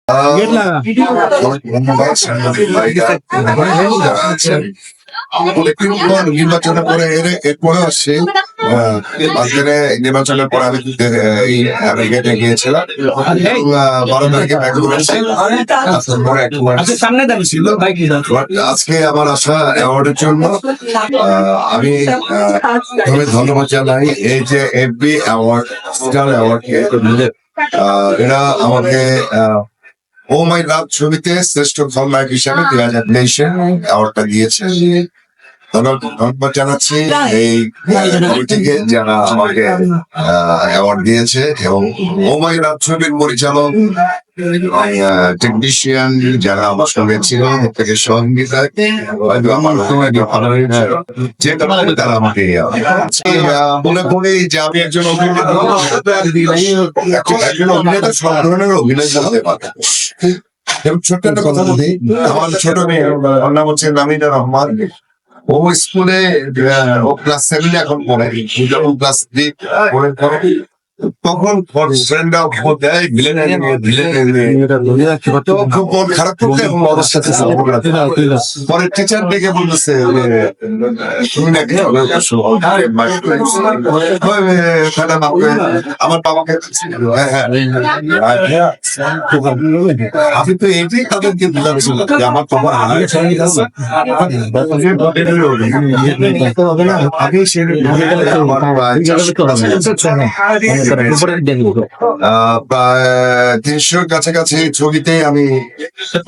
অনেক ধন্যবাদ সাংবাদিক ভাইরা যারা আছেন। অনেকদিন পর নির্বাচনের পরে এরপরে আসছে মাঝখানে নির্বাচনের পরে আমি গেটে গিয়েছিলাম এবং 12 তারিখে ব্যাক করেছি। পরে এক মাস ছিল। আজকে আমার আসা অ্যাওয়ার্ডের জন্য আমি ধন্যবাদ জানাই এই যে এফবি অ্যাওয়ার্ড, স্টার অ্যাওয়ার্ড, এরা আমাকে ও মাই লাভ ছবিতে শ্রেষ্ঠ খলনায়ক হিসাবে 2023 অ্যাওয়ার্ডটা দিয়েছে। ধন্যবাদ জানাচ্ছি এই কমিটিকে যারা আমাকে অ্যাওয়ার্ড দিয়েছে এবং ও মাই লাভ ছবির পরিচালক, টেকনিশিয়ান যারা আমার সঙ্গে ছিল থেকে সহযোগিতা আমার যে কারণে তারা আমাকে মনে করি যে আমি একজন অভিনেতা, একজন অভিনেতা সব ধরনের অভিনয় করতে পারে। ছোট্ট একটা কথা বলি, আমার ছোট মেয়ে ওর নাম হচ্ছে নামিদা রহমান। ও স্কুলে ও ক্লাস 7 এখন পড়ে, যখন ক্লাস 3 পড়ে তখন খুব মন খারাপ করতে এবং ওদের সাথে পরে টিচার ডেকে বলতেছে তুমি নাকি আমার বাবাকে আমি তো এইটাই তাদেরকে বুঝাচ্ছিল যে আমার বাবা আগে সে 300 কাছাকাছি ছবিতে আমি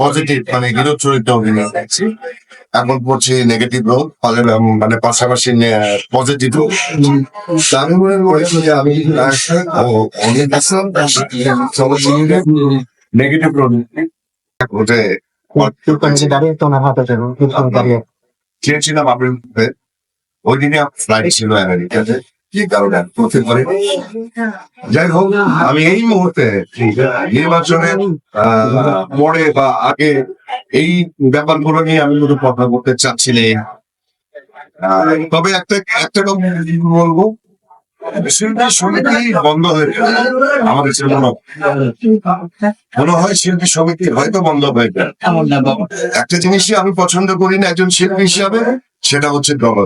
পজিটিভ মানে হিরো চরিত্র অভিনয় করছি। এখন করছি নেগেটিভ রোল, মানে পাশাপাশি পজিটিভ রোল। আমি মনে করি যে আমি নেগেটিভ রোল চেয়েছিলাম। আমি ওই দিনে ফ্লাইট ছিল আমেরিকাতে, কি কারণে করতে পারি। যাই হোক, আমি এই মুহূর্তে নির্বাচনের পরে বা আগে এই ব্যাপারগুলো নিয়ে আমি কোনো কথা বলতে চাচ্ছি না। তবে একটা বলবো, শিল্পী সমিতি বন্ধ হয়ে যাবে আমাদের মনে হয়। শিল্পী সমিতি হয়তো বন্ধ হয়ে যাবে। একটা জিনিসই আমি পছন্দ করি না একজন শিল্পী হিসাবে, সেটা হচ্ছে দল।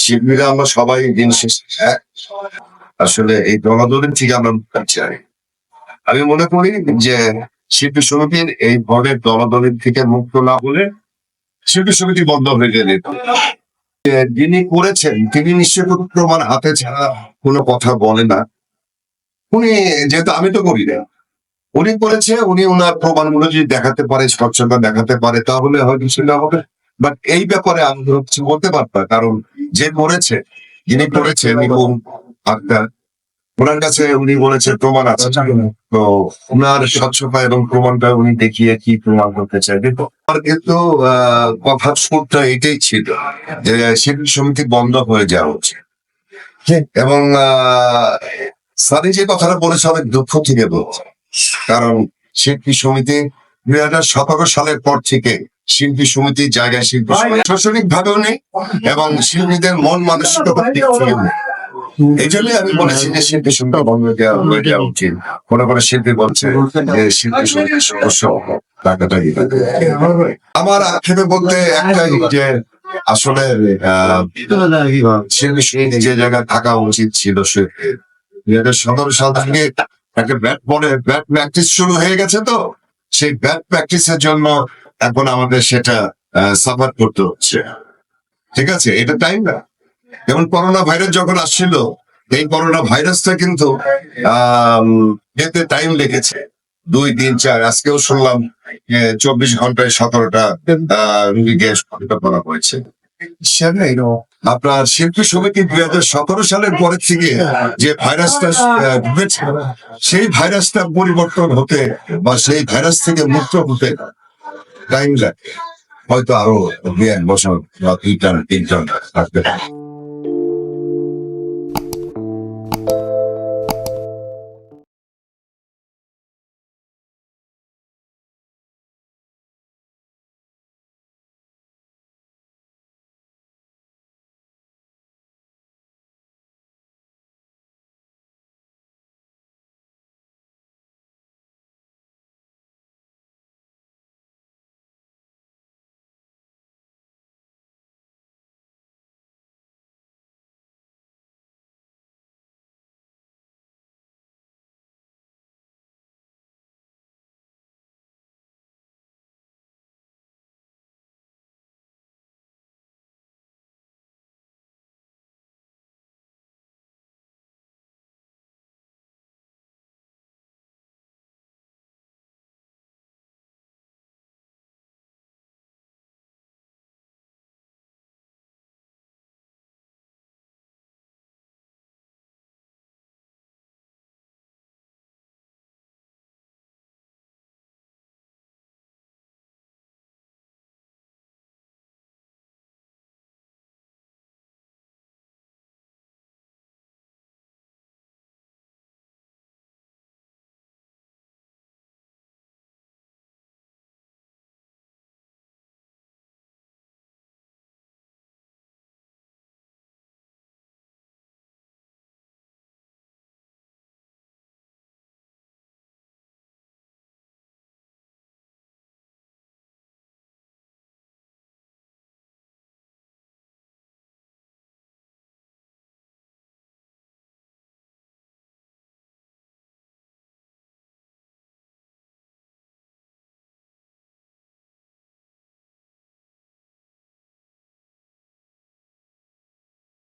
শিল্পীরা আমরা সবাই দিন শেষে আসলে এই দলাদলের থেকে আমরা চাই। আমি মনে করি যে শিল্পী সমিতির এই ভোটের দলাদলের থেকে মুক্ত না হলে শিল্পী সমিতি বন্ধ হয়ে গেলে যিনি করেছেন তিনি নিশ্চয় প্রমাণ হাতে ছাড়া কোনো কথা বলে না। উনি যেহেতু আমি তো করি না, উনি করেছে, উনি ওনার প্রমাণগুলো যদি দেখাতে পারে, স্বচ্ছতা দেখাতে পারে, তাহলে হয়তো সেটা হবে। বাট এই ব্যাপারে আমি কিছু বলতে পারতাম, কারণ যে করেছে, যিনি করেছেন আক্তার, ওনার কাছে উনি বলেছে প্রমাণ আছে, তো ওনার স্বচ্ছতা এবং প্রমাণটা উনি দেখিয়ে কি প্রমাণ করতে চাই। আমার কিন্তু কথা শুনতে এটাই ছিল যে শিল্পী সমিতি বন্ধ হয়ে যাওয়া উচিত। এবং সারি যে কথাটা বলেছে অনেক দুঃখ থেকে বলছে, কারণ শিল্পী সমিতি 2017 সালের পর থেকে শিল্পী সমিতির জায়গায় শিল্পী প্রশাসনিক ভাবেও নেই এবং শিল্পীদের মন মানসিকতার দিক থেকে নেই। এই জন্যই আমি বলেছি যে শিল্পী সমিতি বন্ধ হয়ে যাওয়া উচিত। কোনো কোনো শিল্পী বলছে যে শিল্পী সমিতির সদস্য টাকাটা আমার আক্ষেপে বলতে একটাই যে আসলে শিল্পী সমিতি যে জায়গায় থাকা উচিত ছিল, সে 2017 সাল থেকে একটা ব্যাট প্র্যাকটিস শুরু হয়ে গেছে। তো সেই ব্যাড প্র্যাকটিসের জন্য এখন আমাদের সেটা সাফার করতে হচ্ছে। ঠিক আছে, এটা টাইম না। যেমন করোনা ভাইরাস যখন আসছিল, এই করোনা ভাইরাসটা কিন্তু এতে টাইম লেগেছে 2, 3, 4। আজকেও শুনলাম 24 ঘন্টায় 17টা রোগীকে শনাক্ত করা হয়েছে। আপনার শিল্পী সমিতি 2017 সালের পরের থেকে যে ভাইরাসটা ঢুকেছে, সেই ভাইরাসটা পরিবর্তন হতে বা সেই ভাইরাস থেকে মুক্ত হতে টাইম লাগে, হয়তো আরো 2-1 বছর বা 2-3 থাকতে।